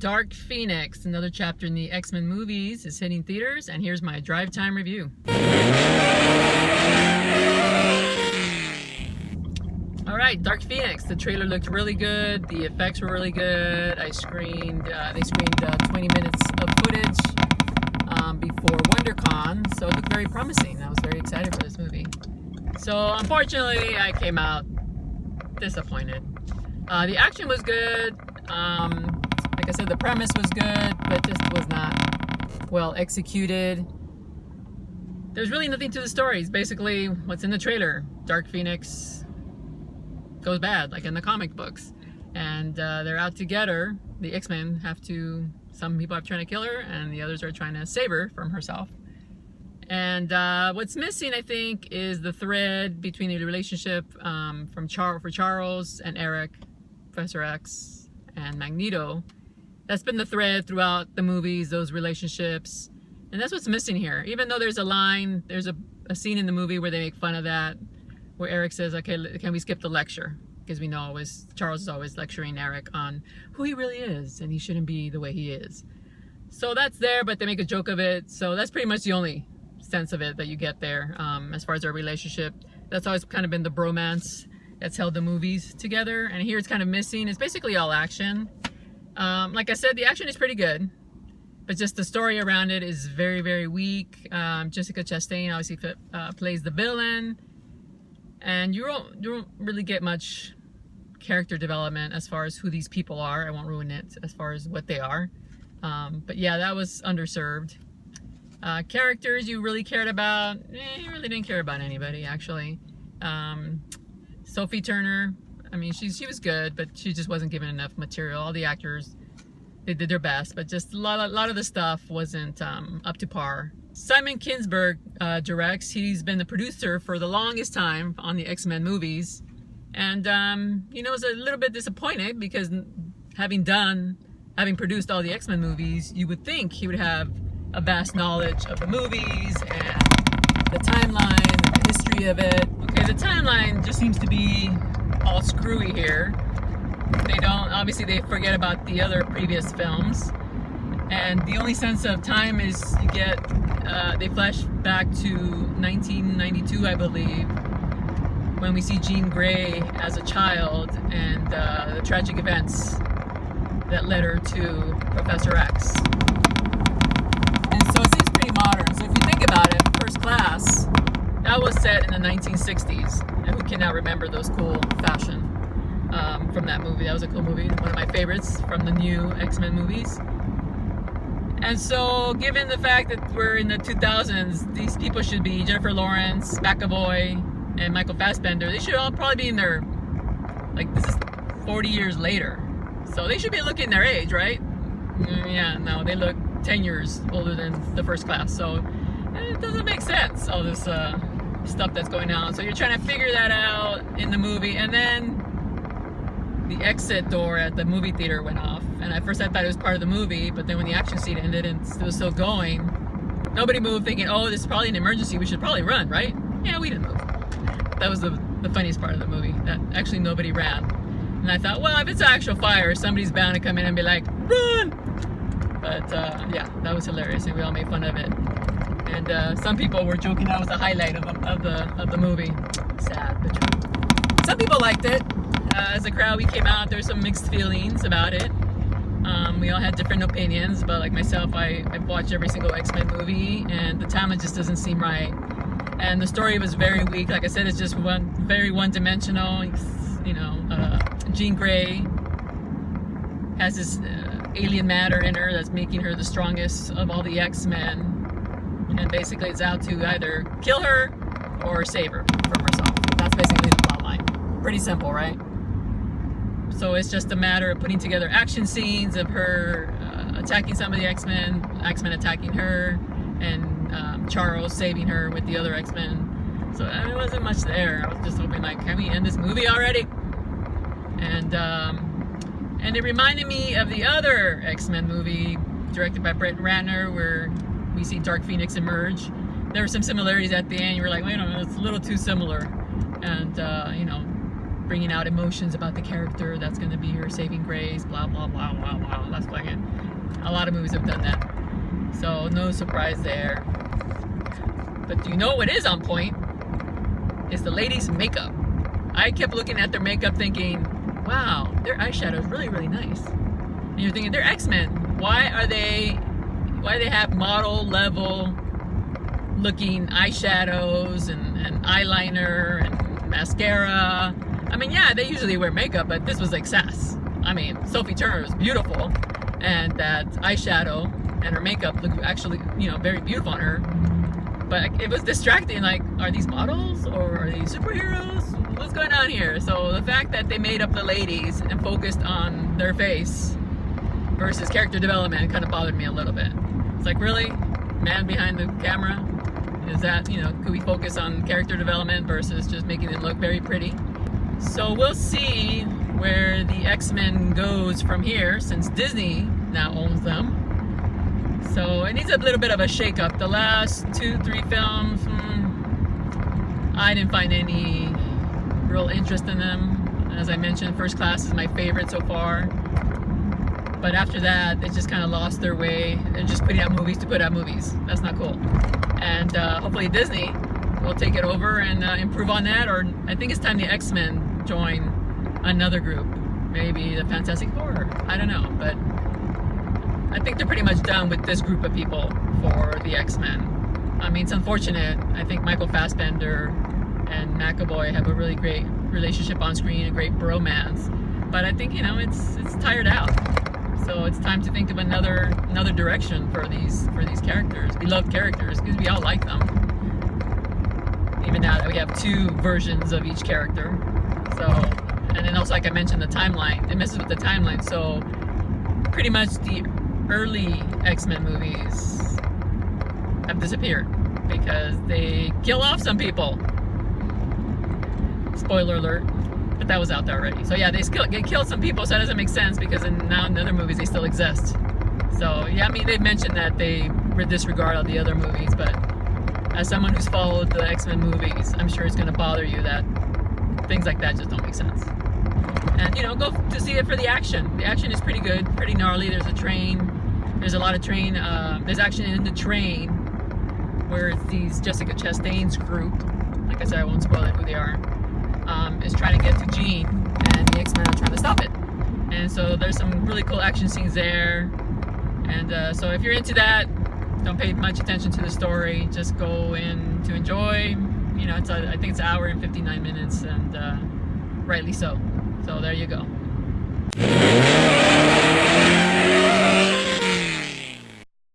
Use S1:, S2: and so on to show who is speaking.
S1: Dark Phoenix, another chapter in the X-Men movies, is hitting theaters, and here's my drive time review. Alright, Dark Phoenix. The trailer looked really good. The effects were really good. They screened 20 minutes of footage before WonderCon, so it looked very promising. I was very excited for this movie. So unfortunately, I came out disappointed. The action was good. Like I said, the premise was good, but just was not well executed. There's really nothing to the story. It's basically what's in the trailer. Dark Phoenix goes bad, like in the comic books. And they're out together. The X-Men some people have trying to kill her, and the others are trying to save her from herself. And what's missing, I think, is the thread between the relationship for Charles and Eric, Professor X, and Magneto. That's been the thread throughout the movies, those relationships. And that's what's missing here. Even though there's a scene in the movie where they make fun of that, where Eric says, okay, can we skip the lecture? Because we know Charles is always lecturing Eric on who he really is, and he shouldn't be the way he is. So that's there, but they make a joke of it. So that's pretty much the only sense of it that you get there. As far as their relationship, that's always kind of been the bromance that's held the movies together. And here it's kind of missing. It's basically all action. Like I said, the action is pretty good, but just the story around it is very, very weak. Jessica Chastain obviously plays the villain, and you don't really get much character development as far as who these people are. I won't ruin it as far as what they are. But yeah, that was underserved. Characters you really cared about, you really didn't care about anybody, actually. Sophie Turner, I mean, she was good, but she just wasn't given enough material. All the actors, they did their best, but just a lot of the stuff wasn't up to par. Simon Kinberg directs. He's been the producer for the longest time on the X-Men movies. And, I was a little bit disappointed because having produced all the X-Men movies, you would think he would have a vast knowledge of the movies and the timeline and the history of it. Okay, the timeline just seems to be all screwy here. They forget about the other previous films. And the only sense of time is you get, they flash back to 1992, I believe, when we see Jean Grey as a child and the tragic events that led her to Professor X. And so it seems pretty modern. So if you think about it, First Class, that was set in the 1960s. And who cannot remember those cool fashion from that movie? That was a cool movie, one of my favorites from the new X-Men movies. And so, given the fact that we're in the 2000s, these people should be Jennifer Lawrence, McAvoy, and Michael Fassbender. They should all probably be in their, this is 40 years later. So they should be looking their age, right? Yeah, no, they look 10 years older than the First Class. So it doesn't make sense, all this stuff that's going on. So you're trying to figure that out in the movie, and then the exit door at the movie theater went off. And at first I thought it was part of the movie, but then when the action scene ended and it was still going, nobody moved, thinking, oh, this is probably an emergency, we should probably run, right? Yeah, we didn't move. That was the funniest part of the movie, that actually nobody ran. And I thought, well, if it's an actual fire, somebody's bound to come in and be like, run! But yeah, that was hilarious, and we all made fun of it. And some people were joking that was the highlight of the movie. Sad, but true. Some people liked it. As a crowd, we came out. There's some mixed feelings about it. We all had different opinions, but like myself, I've watched every single X-Men movie, and the timeline just doesn't seem right. And the story was very weak. Like I said, it's just very one-dimensional. Jean Grey has this alien matter in her that's making her the strongest of all the X-Men. And basically it's out to either kill her or save her from herself. That's basically the plot line. Pretty simple, right? So it's just a matter of putting together action scenes of her attacking some of the X-Men attacking her, and Charles saving her with the other X-Men. So there wasn't much there. I was just hoping, can we end this movie already? And it reminded me of the other X-Men movie directed by Brett Ratner, where we see Dark Phoenix emerge. There were some similarities at the end. You were like, wait a minute, it's a little too similar. And, bringing out emotions about the character that's going to be her saving grace, blah, blah, blah, blah, blah. That's like it. lot of movies have done that. So no surprise there. But do you know what is on point? Is the ladies' makeup. I kept looking at their makeup thinking, wow, their eyeshadow is really, really nice. And you're thinking, they're X-Men. Why do they have model level looking eyeshadows and eyeliner and mascara? I mean, yeah, they usually wear makeup, but this was like sass. I mean, Sophie Turner was beautiful, and that eyeshadow and her makeup looked actually, you know, very beautiful on her. But it was distracting, like, are these models or are these superheroes? What's going on here? So the fact that they made up the ladies and focused on their face versus character development kind of bothered me a little bit. It's like, really? Man behind the camera? Is that, you know, could we focus on character development versus just making them look very pretty? So we'll see where the X-Men goes from here, since Disney now owns them. So it needs a little bit of a shake-up. The last 2-3 films, I didn't find any real interest in them. As I mentioned, First Class is my favorite so far. But after that, they just kind of lost their way. They're just putting out movies to put out movies. That's not cool. And hopefully Disney will take it over and improve on that. Or I think it's time the X-Men join another group. Maybe the Fantastic Four. I don't know. But I think they're pretty much done with this group of people for the X-Men. I mean, it's unfortunate. I think Michael Fassbender and McAvoy have a really great relationship on screen, a great bromance. But I think, you know, it's tired out. So it's time to think of another direction for these characters, beloved characters, because we all like them. Even now that we have 2 versions of each character. So, and then also, like I mentioned, the timeline. It messes with the timeline. So pretty much the early X-Men movies have disappeared because they kill off some people. Spoiler alert. But that was out there already. So yeah, they killed some people, so that doesn't make sense because now in other movies they still exist. So yeah, I mean, they've mentioned that they disregard all the other movies, but as someone who's followed the X-Men movies, I'm sure it's going to bother you that things like that just don't make sense. And, you know, go to see it for the action. The action is pretty good, pretty gnarly. There's a train. There's a lot of train. There's action in the train where it's these Jessica Chastain's group. Like I said, I won't spoil it who they are. Is trying to get to Jean, and the X-Men are trying to stop it. And so there's some really cool action scenes there. And so if you're into that, don't pay much attention to the story. Just go in to enjoy. You know, I think it's an hour and 59 minutes, and rightly so. So there you go.